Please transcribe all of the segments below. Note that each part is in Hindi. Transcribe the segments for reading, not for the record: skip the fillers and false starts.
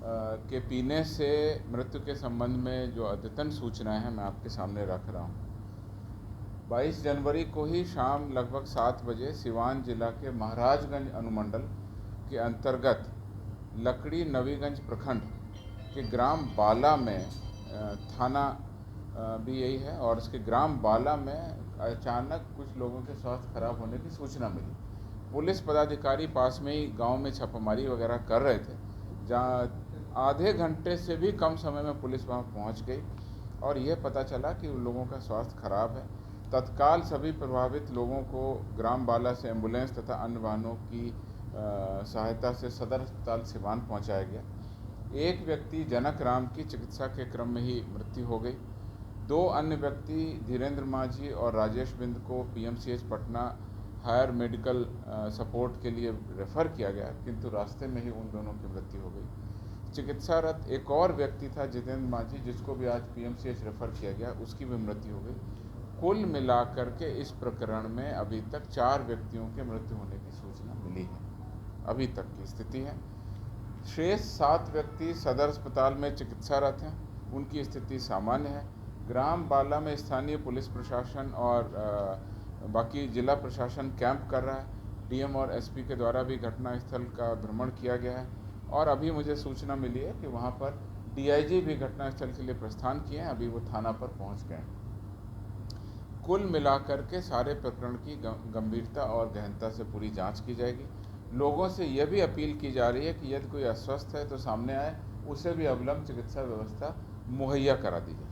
के पीने से मृत्यु के संबंध में जो अद्यतन सूचनाएं हैं मैं आपके सामने रख रहा हूं। 22 जनवरी को ही शाम लगभग 7 बजे सिवान जिला के महाराजगंज अनुमंडल के अंतर्गत लकड़ी नवीगंज प्रखंड के ग्राम बाला में थाना भी यही है और इसके ग्राम बाला में अचानक कुछ लोगों के स्वास्थ्य खराब होने की सूचना मिली। पुलिस पदाधिकारी पास में ही गांव में छापामारी वगैरह कर रहे थे, जहाँ आधे घंटे से भी कम समय में पुलिस वहां पहुंच गई और यह पता चला कि उन लोगों का स्वास्थ्य खराब है। तत्काल सभी प्रभावित लोगों को ग्राम बाला से एम्बुलेंस तथा अन्य वाहनों की सहायता से सदर अस्पताल सिवान पहुंचाया गया। एक व्यक्ति जनक राम की चिकित्सा के क्रम में ही मृत्यु हो गई। 2 अन्य व्यक्ति धीरेन्द्र माझी और राजेश बिंद को PMCH Patna higher medical support के लिए रेफ़र किया गया, किंतु रास्ते में ही उन दोनों की मृत्यु हो गई। चिकित्सारत एक और व्यक्ति था जितेंद्र माझी, जिसको भी आज पीएमसीएच रेफ़र किया गया, उसकी भी मृत्यु हो गई। कुल मिलाकर के इस प्रकरण में अभी तक 4 व्यक्तियों के मृत्यु होने की सूचना मिली है, अभी तक की स्थिति है। शेष 7 व्यक्ति सदर अस्पताल में चिकित्सारत हैं, उनकी स्थिति सामान्य है। ग्राम बाला में स्थानीय पुलिस प्रशासन और बाकी जिला प्रशासन कैंप कर रहा है। डीएम और एसपी के द्वारा भी घटनास्थल का भ्रमण किया गया है और अभी मुझे सूचना मिली है कि वहां पर डीआईजी भी घटनास्थल के लिए प्रस्थान किए हैं, अभी वो थाना पर पहुंच गए हैं। कुल मिलाकर के सारे प्रकरण की गंभीरता और गहनता से पूरी जांच की जाएगी। लोगों से यह भी अपील की जा रही है कि यदि कोई अस्वस्थ है तो सामने आए, उसे भी अविलंब चिकित्सा व्यवस्था मुहैया करा दी जाए।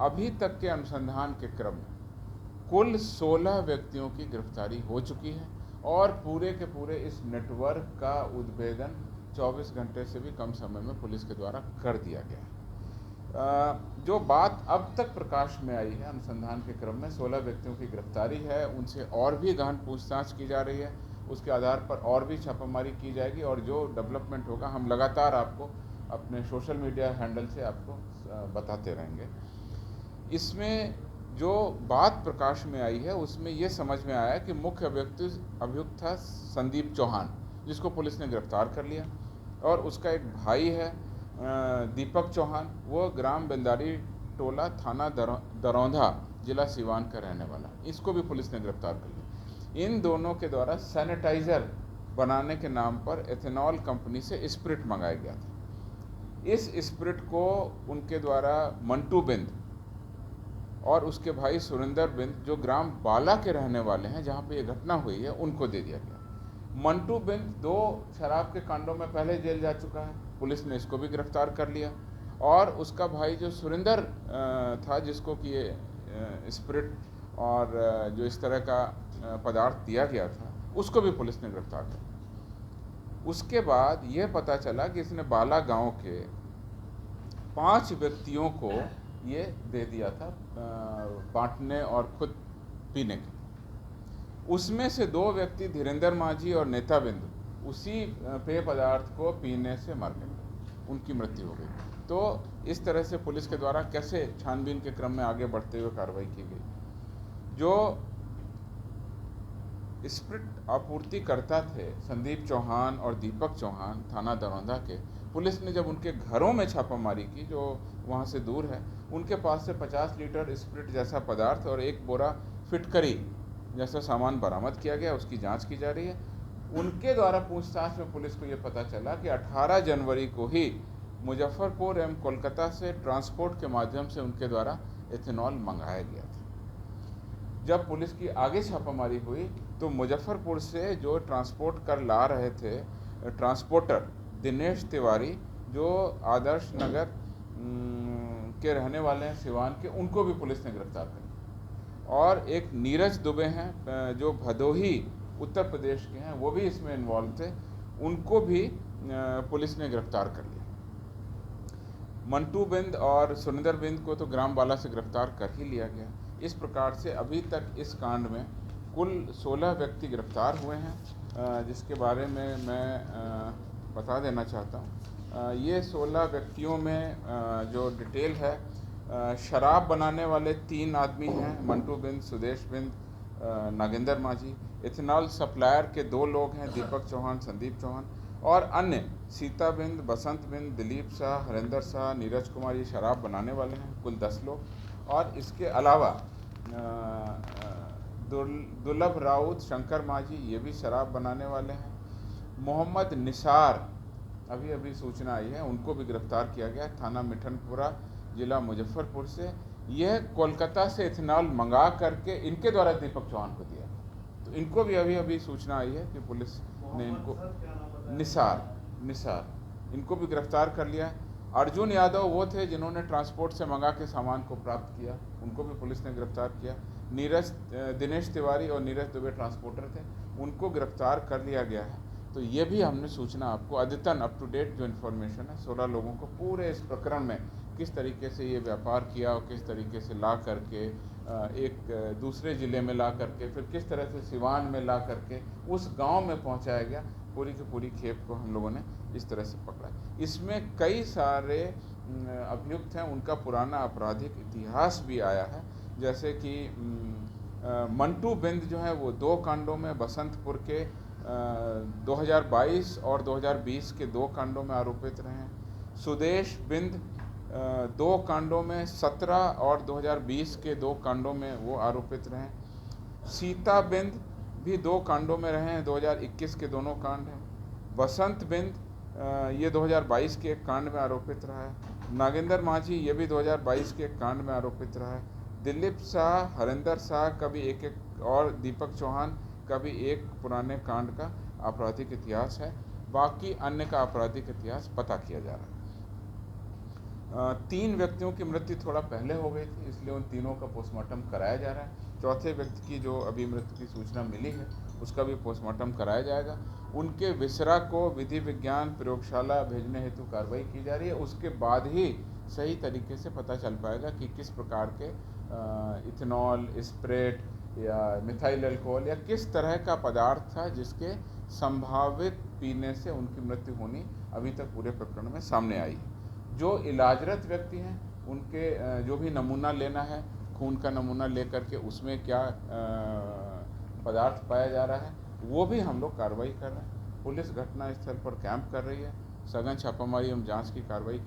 अभी तक के अनुसंधान के क्रम में कुल 16 व्यक्तियों की गिरफ्तारी हो चुकी है और पूरे के पूरे इस नेटवर्क का उद्भेदन 24 घंटे से भी कम समय में पुलिस के द्वारा कर दिया गया है। जो बात अब तक प्रकाश में आई है अनुसंधान के क्रम में, 16 व्यक्तियों की गिरफ्तारी है, उनसे और भी गहन पूछताछ की जा रही है, उसके आधार पर और भी छापामारी की जाएगी और जो डेवलपमेंट होगा हम लगातार आपको अपने सोशल मीडिया हैंडल से आपको बताते रहेंगे। इसमें जो बात प्रकाश में आई है उसमें ये समझ में आया कि मुख्य अभियुक्त था संदीप चौहान, जिसको पुलिस ने गिरफ्तार कर लिया, और उसका एक भाई है दीपक चौहान, वो ग्राम बेंदारी टोला थाना दरौंधा जिला सिवान का रहने वाला, इसको भी पुलिस ने गिरफ्तार कर लिया। इन दोनों के द्वारा सैनिटाइज़र बनाने के नाम पर एथेनॉल कंपनी से स्प्रिट मंगाया गया था। इस स्प्रिट को उनके द्वारा मंटू बिंद और उसके भाई सुरेंद्र बिंद, जो ग्राम बाला के रहने वाले हैं जहां पे ये घटना हुई है, उनको दे दिया गया। मंटू बिंद 2 शराब के कांडों में पहले जेल जा चुका है, पुलिस ने इसको भी गिरफ्तार कर लिया, और उसका भाई जो सुरेंद्र था, जिसको कि ये स्प्रिट और जो इस तरह का पदार्थ दिया गया था, उसको भी पुलिस ने गिरफ्तार कर लिया। उसके बाद यह पता चला कि इसने बाला गांव के 5 व्यक्तियों को ये दे दिया था बांटने और खुद पीने के। उसमें से 2 व्यक्ति धीरेन्द्र माझी और नेता बिंदु उसी पेय पदार्थ को पीने से मर गए, उनकी मृत्यु हो गई। तो इस तरह से पुलिस के द्वारा कैसे छानबीन के क्रम में आगे बढ़ते हुए कार्रवाई की गई। जो स्प्रिट आपूर्ति करता थे संदीप चौहान और दीपक चौहान थाना दरौंधा के, पुलिस ने जब उनके घरों में छापामारी की, जो वहाँ से दूर है, उनके पास से 50 लीटर स्प्रिट जैसा पदार्थ और 1 बोरा फिटकरी जैसा सामान बरामद किया गया, उसकी जांच की जा रही है। उनके द्वारा पूछताछ में पुलिस को ये पता चला कि 18 जनवरी को ही मुजफ्फरपुर एवं कोलकाता से ट्रांसपोर्ट के माध्यम से उनके द्वारा एथेनॉल मंगाया गया था। जब पुलिस की आगे छापामारी हुई तो मुजफ्फरपुर से जो ट्रांसपोर्ट कर ला रहे थे ट्रांसपोर्टर दिनेश तिवारी, जो आदर्श नगर के रहने वाले हैं सिवान के, उनको भी पुलिस ने गिरफ्तार कर लिया। और एक नीरज दुबे हैं जो भदोही उत्तर प्रदेश के हैं, वो भी इसमें इन्वॉल्व थे, उनको भी पुलिस ने गिरफ्तार कर लिया। मंटू बिंद और सुरेंद्र बिंद को तो ग्राम बाला से गिरफ्तार कर ही लिया गया। इस प्रकार से अभी तक इस कांड में कुल 16 व्यक्ति गिरफ्तार हुए हैं, जिसके बारे में मैं बता देना चाहता हूँ। ये 16 व्यक्तियों में जो डिटेल है, शराब बनाने वाले 3 आदमी हैं, मंटू बिंद, सुदेश बिंद, नागेंद्र माझी। इथेनॉल सप्लायर के 2 लोग हैं, दीपक चौहान, संदीप चौहान। और अन्य सीता बिंद, बसंत बिंद, दिलीप शाह, हरिंदर शाह, नीरज कुमार ये शराब बनाने वाले हैं, कुल 10 लोग। और इसके अलावा दुर्लभ राउत, शंकर माझी ये भी शराब बनाने वाले हैं। मोहम्मद निसार, अभी अभी सूचना आई है, उनको भी गिरफ्तार किया गया, थाना मिठनपुरा, जिला मुजफ्फरपुर से। यह कोलकाता से इथेनॉल मंगा करके इनके द्वारा दीपक चौहान को दिया, तो इनको भी अभी अभी सूचना आई है कि पुलिस ने इनको निसार इनको भी गिरफ्तार कर लिया। अर्जुन यादव वो थे जिन्होंने ट्रांसपोर्ट से मंगा के सामान को प्राप्त किया, उनको भी पुलिस ने गिरफ्तार किया। दिनेश तिवारी और नीरज दुबे ट्रांसपोर्टर थे, उनको गिरफ्तार कर लिया गया है। तो ये भी हमने सूचना आपको अद्यतन अप टू डेट जो इन्फॉर्मेशन है, 16 लोगों को पूरे इस प्रकरण में किस तरीके से ये व्यापार किया और किस तरीके से ला करके एक दूसरे ज़िले में ला करके फिर किस तरह से सिवान में ला करके उस गांव में पहुंचाया गया, पूरी की पूरी खेप को हम लोगों ने इस तरह से पकड़ा। इसमें कई सारे अभियुक्त हैं, उनका पुराना आपराधिक इतिहास भी आया है, जैसे कि मंटू बिंद जो है वो 2 कांडों में बसंतपुर के 2022 और 2020 के 2 कांडों में आरोपित रहे हैं। सुदेश बिंद 2 कांडों में 17 और 2020 के 2 कांडों में वो आरोपित रहे हैं। सीता बिंद भी 2 कांडों में रहे हैं, 2021 के दोनों कांड हैं। बसंत बिंद ये 2022 के एक कांड में आरोपित रहा है। नागेंद्र माझी ये भी 2022 के एक कांड में आरोपित रहा है। दिलीप शाह, हरिंदर शाह का भी एक और दीपक चौहान का भी एक पुराने कांड का आपराधिक इतिहास है। बाकी अन्य का आपराधिक इतिहास पता किया जा रहा है। 3 व्यक्तियों की मृत्यु थोड़ा पहले हो गई थी, इसलिए उन तीनों का पोस्टमार्टम कराया जा रहा है। चौथे व्यक्ति की जो अभी मृत्यु की सूचना मिली है उसका भी पोस्टमार्टम कराया जाएगा। उनके विसरा को विधि विज्ञान प्रयोगशाला भेजने हेतु कार्रवाई की जा रही है। उसके बाद ही सही तरीके से पता चल पाएगा कि किस प्रकार के इथेनॉल, स्प्रिट या मिथाइल अल्कोहल या किस तरह का पदार्थ था जिसके संभावित पीने से उनकी मृत्यु होनी अभी तक पूरे प्रकरण में सामने आई है। जो इलाजरत व्यक्ति हैं उनके जो भी नमूना लेना है, खून का नमूना लेकर के उसमें क्या पदार्थ पाया जा रहा है, वो भी हम लोग कार्रवाई कर रहे हैं। पुलिस घटना स्थल पर कैंप कर रही है, सघन छापामारी एवं जांच की कार्रवाई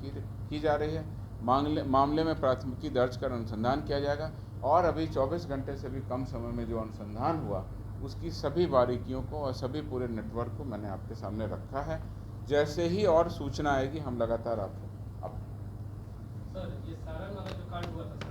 की जा रही है। मामले में प्राथमिकी दर्ज कर अनुसंधान किया जाएगा और अभी 24 घंटे से भी कम समय में जो अनुसंधान हुआ उसकी सभी बारीकियों को और सभी पूरे नेटवर्क को मैंने आपके सामने रखा है। जैसे ही और सूचना आएगी हम लगातार आपको सर, ये सारण वाला जो कांड हुआ था